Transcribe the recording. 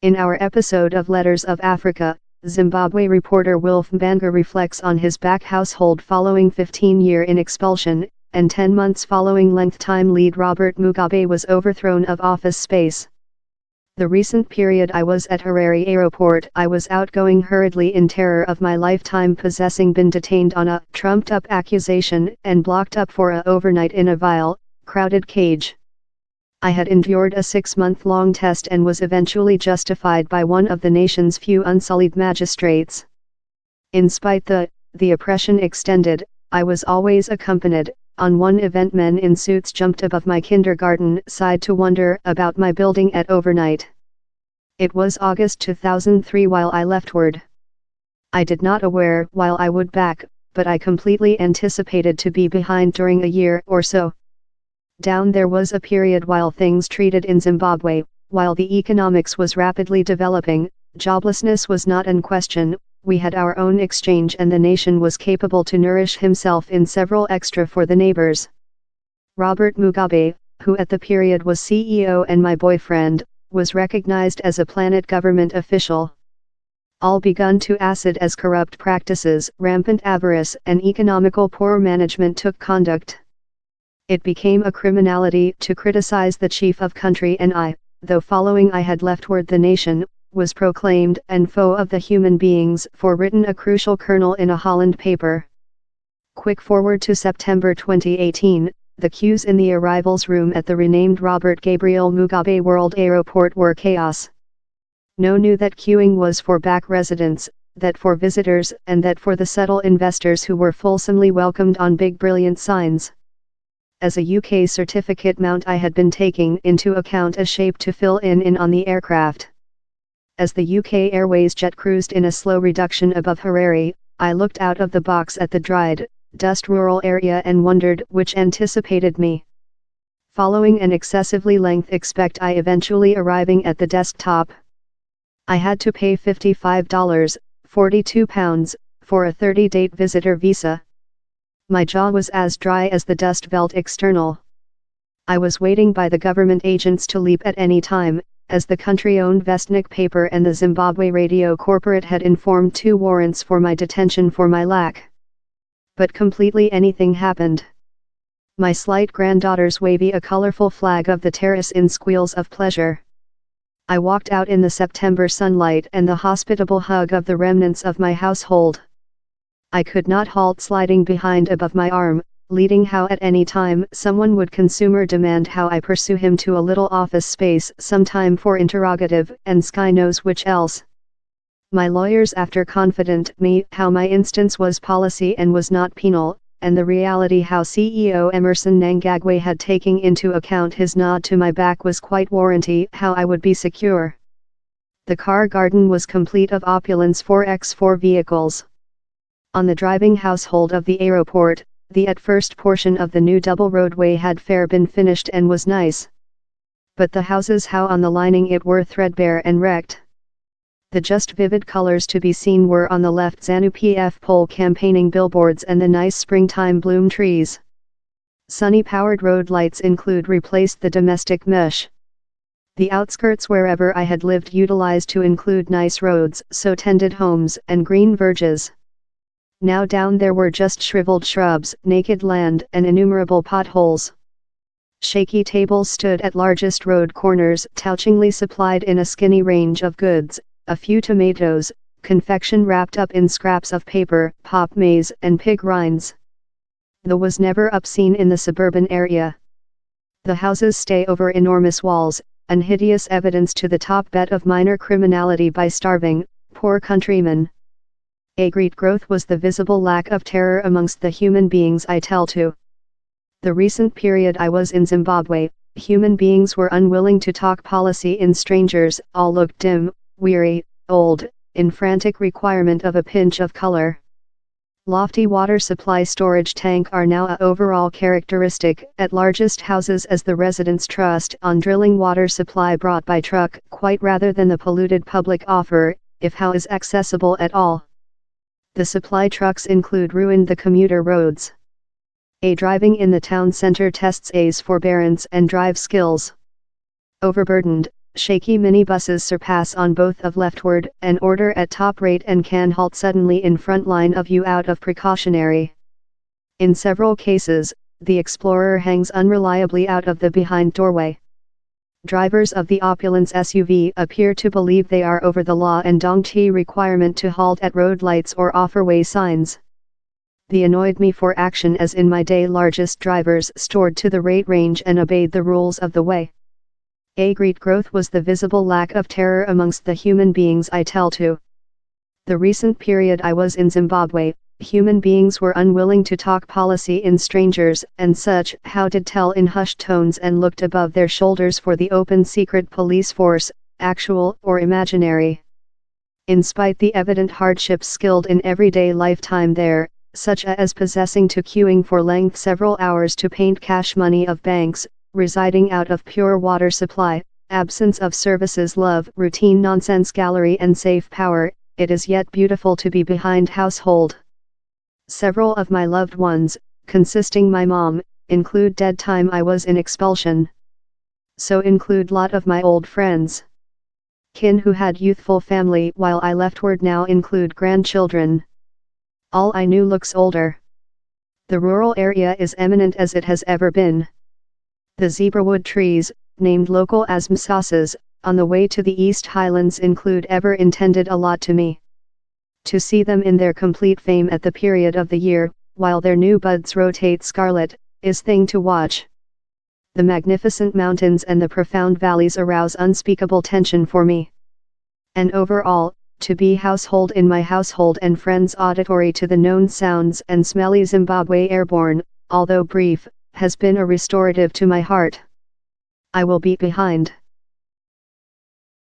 In our episode of Letters of Africa, Zimbabwe reporter Wilf Mbanga reflects on his back household following 15-year in expulsion, and 10 months following length-time lead Robert Mugabe was overthrown of office space. The recent period I was at Harare airport, I was outgoing hurriedly in terror of my lifetime possessing been detained on a trumped-up accusation and blocked up for a overnight in a vile, crowded cage. I had endured a 6-month-long test and was eventually justified by one of the nation's few unsullied magistrates. In spite the oppression extended, I was always accompanied. On one event men in suits jumped above my kindergarten side to wonder about my building at overnight. It was August 2003 while I leftward. I did not aware while I would back, but I completely anticipated to be behind during a year or so. Down there was a period while things treated in Zimbabwe, while the economics was rapidly developing, joblessness was not in question, we had our own exchange and the nation was capable to nourish himself in several extra for the neighbors. Robert Mugabe, who at the period was CEO and my boyfriend, was recognized as a planet government official. All begun to acid as corrupt practices, rampant avarice and economical poor management took conduct. It became a criminality to criticize the chief of country and I, though following I had leftward the nation, was proclaimed and foe of the human beings for written a crucial kernel in a Holland paper. Quick forward to September 2018, the queues in the arrivals room at the renamed Robert Gabriel Mugabe World Airport were chaos. No knew that queuing was for back residents, that for visitors and that for the subtle investors who were fulsomely welcomed on big brilliant signs. As a UK certificate mount I had been taking into account a shape to fill in on the aircraft. As the UK Airways jet cruised in a slow reduction above Harare, I looked out of the box at the dried, dust rural area and wondered which anticipated me. Following an excessively length expect I eventually arriving at the desktop. I had to pay $55, £42, for a 30-date visitor visa. My jaw was as dry as the dust belt external. I was waiting by the government agents to leap at any time, as the country-owned Vestnik paper and the Zimbabwe Radio Corporate had informed 2 warrants for my detention for my lack. But completely anything happened. My slight granddaughters waving a colorful flag of the terrace in squeals of pleasure. I walked out in the September sunlight and the hospitable hug of the remnants of my household. I could not halt sliding behind above my arm, leading how at any time someone would consumer demand how I pursue him to a little office space sometime for interrogative and sky knows which else. My lawyers after confident me how my instance was policy and was not penal, and the reality how CEO Emerson Mnangagwa had taken into account his nod to my back was quite warranty how I would be secure. The car garden was complete of opulence 4x4 vehicles. On the driving household of the airport, the at first portion of the new double roadway had fair been finished and was nice. But the houses how on the lining it were threadbare and wrecked. The just vivid colors to be seen were on the left ZANU-PF pole campaigning billboards and the nice springtime bloom trees. Sunny powered road lights include replaced the domestic mesh. The outskirts wherever I had lived utilized to include nice roads, so tended homes and green verges. Now down there were just shriveled shrubs, naked land and innumerable potholes. Shaky tables stood at largest road corners, touchingly supplied in a skinny range of goods, a few tomatoes, confection wrapped up in scraps of paper, pop maize and pig rinds. The was never obscene in the suburban area. The houses stay over enormous walls, an hideous evidence to the top bet of minor criminality by starving, poor countrymen. A great growth was the visible lack of terror amongst the human beings I tell to. The recent period I was in Zimbabwe, human beings were unwilling to talk policy in strangers, all looked dim, weary, old, in frantic requirement of a pinch of color. Lofty water supply storage tank are now a overall characteristic at largest houses as the residents trust on drilling water supply brought by truck quite rather than the polluted public offer, if how is accessible at all. The supply trucks include ruined the commuter roads. A driving in the town center tests A's forbearance and drive skills. Overburdened, shaky minibuses surpass on both of leftward and order at top rate and can halt suddenly in front line of you out of precautionary. In several cases, the explorer hangs unreliably out of the behind doorway. Drivers of the opulence SUV appear to believe they are over the law and don't requirement to halt at road lights or offer way signs. They annoyed me for action as in my day largest drivers stored to the rate range and obeyed the rules of the way. A great growth was the visible lack of terror amongst the human beings I tell to. The recent period I was in Zimbabwe, human beings were unwilling to talk policy in strangers and such how did tell in hushed tones and looked above their shoulders for the open secret police force, actual or imaginary. In spite the evident hardships skilled in everyday lifetime there, such as possessing to queuing for length several hours to paint cash money of banks, residing out of pure water supply, absence of services love routine nonsense gallery and safe power, it is yet beautiful to be behind household. Several of my loved ones, consisting my mom, include dead time I was in expulsion. So include lot of my old friends. Kin who had youthful family while I leftward now include grandchildren. All I knew looks older. The rural area is eminent as it has ever been. The zebrawood trees, named local as msasas, on the way to the East Highlands include ever intended a lot to me. To see them in their complete fame at the period of the year, while their new buds rotate scarlet, is thing to watch. The magnificent mountains and the profound valleys arouse unspeakable tension for me. And overall, to be household in my household and friends auditory to the known sounds and smelly Zimbabwe airborne, although brief, has been a restorative to my heart. I will be behind.